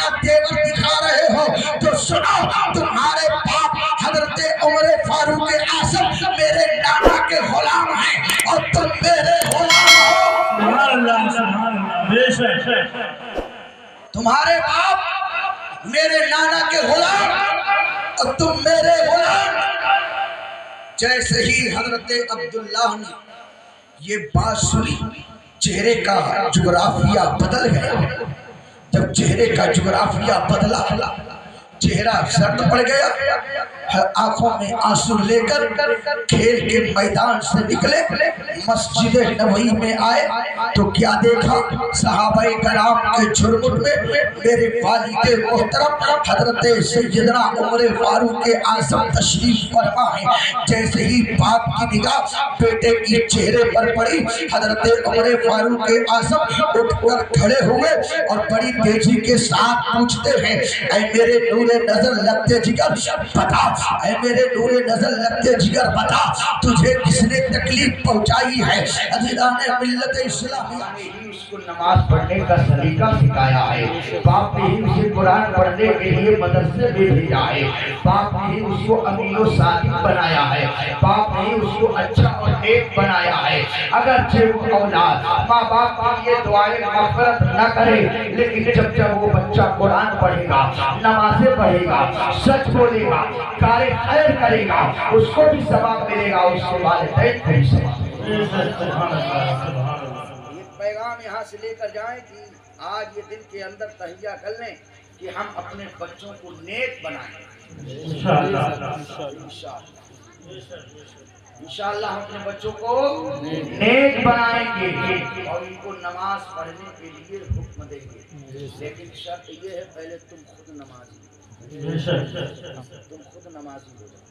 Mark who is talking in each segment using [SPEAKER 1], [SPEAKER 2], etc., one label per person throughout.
[SPEAKER 1] کا تیور دکھا رہے ہو تو سنو، تمہارے باپ حضرت عمر فاروق اعظم میرے نانا کے غلام ہیں اور تم میرے غلام ہو۔
[SPEAKER 2] سبحان اللہ سبحان اللہ، بے شک۔
[SPEAKER 1] تمہارے باپ میرے نانا کے غلام اور تم میرے غلام۔ جیسے ہی حضرت عبداللہ نے یہ بات سنی، چہرے کا جغرافیہ بدل گیا۔ جب چہرے کا جغرافیہ بدلا، چہرہ سرد پڑ گیا، آنکھوں میں آنسو لے کر کھیل کے میدان سے نکلے، مسجد نبوی میں آئے تو کیا دیکھا؟ صحابہ کرام کے جھرمٹ میں میرے والد محترم حضرت سیدنا عمر فاروق اعظم تشریف فرما ہے۔ جیسے ہی باپ کی نگاہ بیٹے کی چہرے پر پڑی، حضرت عمر فاروق اعظم اٹھ کر کھڑے ہوئے اور بڑی تیزی کے ساتھ پوچھتے ہیں، اے میرے نور نظر لگتے جگر بتا، اے میرے نور نظر لگتے جگر بتا، تجھے کس نے تکلیف پہنچائی ہے؟ عزیزان ملت اسلامیہ نے ہی اس کو نماز پڑھنے کا سلیقہ سکھایا ہے، باپ نے ہی اسے قرآن پڑھنے کے لیے مدرسے میں بھیجا ہے، باپ نے ہی اس کو امین و صادق بنایا ہے، باپ نے ہی اس کو اچھا اور نیک بنایا ہے۔ اگرچہ وہ اولاد ماں باپ کے لیے دعائیں مغفرت نہ کرے، لیکن جب وہ بچہ قرآن پڑھے گا، نمازیں پڑھے گا، سچ بولے گا، کار خیر کرے گا، اس کو بھی ثواب ملے گا، اس کے والدین کو بھی ثواب ملے گا۔ یہ پیغام یہاں سے لے کر جائیں کہ آج یہ دل کے اندر تہیہ کر لیں کہ ہم اپنے بچوں کو نیک بنائیں۔ انشاءاللہ ہم اپنے بچوں کو نیک بنائیں گے اور ان کو نماز پڑھنے کے لیے حکم دیں گے، لیکن شرط یہ ہے پہلے تم خود نمازی ہو جاؤ۔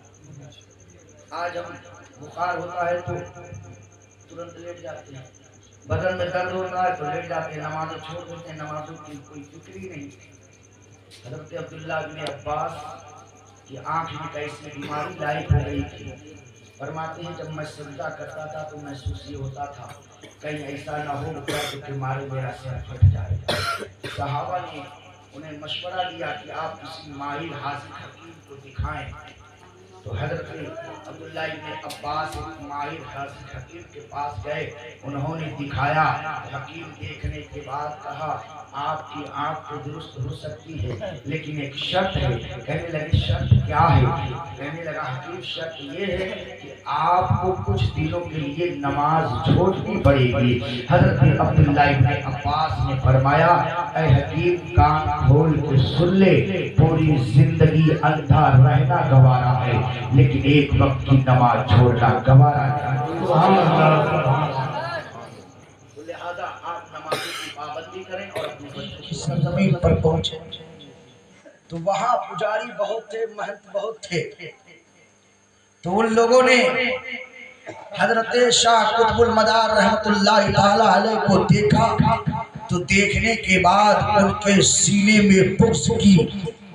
[SPEAKER 1] آج ہم بخار ہوتا ہے تو ترنت لیٹ جاتے ہیں، بدن میں درد ہوتا ہے تو لیٹ جاتے ہیں، نمازیں چھوڑ دیتے ہیں، نمازوں کی کوئی فکر ہی نہیں۔ حضرت عبداللہ بن عباس کی آنکھ میں کیسی بیماری لاحق ہو گئی تھی، فرماتے ہیں جب میں سجدہ کرتا تھا تو محسوس یہ ہوتا تھا کہیں ایسا نہ ہو کہ مارے میرا سر پھٹ جائے۔ صحابہ نے انہیں مشورہ دیا کہ آپ کسی ماہر حاذق حکیم کو دکھائیں، تو حضرت عبداللہ ابن عباس ایک ماہر حاذق حکیم کے پاس گئے، انہوں نے دکھایا، حکیم دیکھنے کے بعد کہا آپ کی آنکھ تو درست ہو سکتی ہے لیکن ایک شرط ہے۔ کہنے لگے شرط کیا ہے؟ کہنے لگا حکیم شرط یہ ہے کہ آپ کو کچھ دنوں کے لیے نماز چھوڑنی پڑے گی۔ حضرت عبداللہ ابن عباس نے فرمایا اے حکیم کان کھول کے سن لے، پوری زندگی اندھا رہنا گوارا ہے لیکن ایک وقت کی نماز چھوڑنا گوارا نہیں۔ لہذا آپ نمازوں کی پابندی کریں اور اپنے بچوں کی سرزمین پر پہنچے تو وہاں پجاری بہت تھے، مہنت بہت تھے، تو ان لوگوں نے حضرت شاہ قطب المدار رحمت اللہ تعالی علیہ کو دیکھا تو دیکھنے کے بعد ان کے سینے میں بغض کی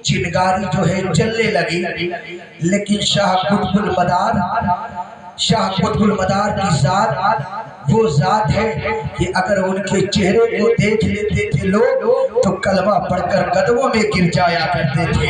[SPEAKER 1] چنگاری جو ہے جلنے لگی، لیکن شاہ قطب المدار کی ذات وہ ذات ہے کہ اگر ان کے چہرے کو دیکھ لیتے تھے لوگ تو کلمہ پڑھ کر قدموں میں گر جایا کرتے تھے۔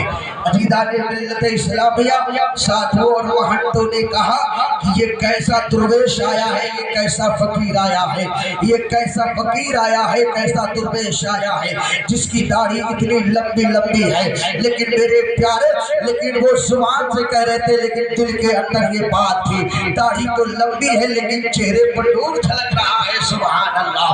[SPEAKER 1] عزیزان ملت اسلامیہ، ساتھوں اور محنتوں نے کہا کہ یہ کیسا درویش آیا ہے، یہ کیسا فقیر آیا ہے، یہ کیسا فقیر آیا ہے، کیسا درویش آیا ہے جس کی داڑھی اتنی لمبی لمبی ہے، لیکن میرے پیارے لیکن وہ زبان سے کہہ رہے تھے لیکن دل کے اندر یہ بات تھی، داڑھی تو لمبی ہے لیکن چہرے پر نور جھلک رہا ہے۔ سبحان اللہ۔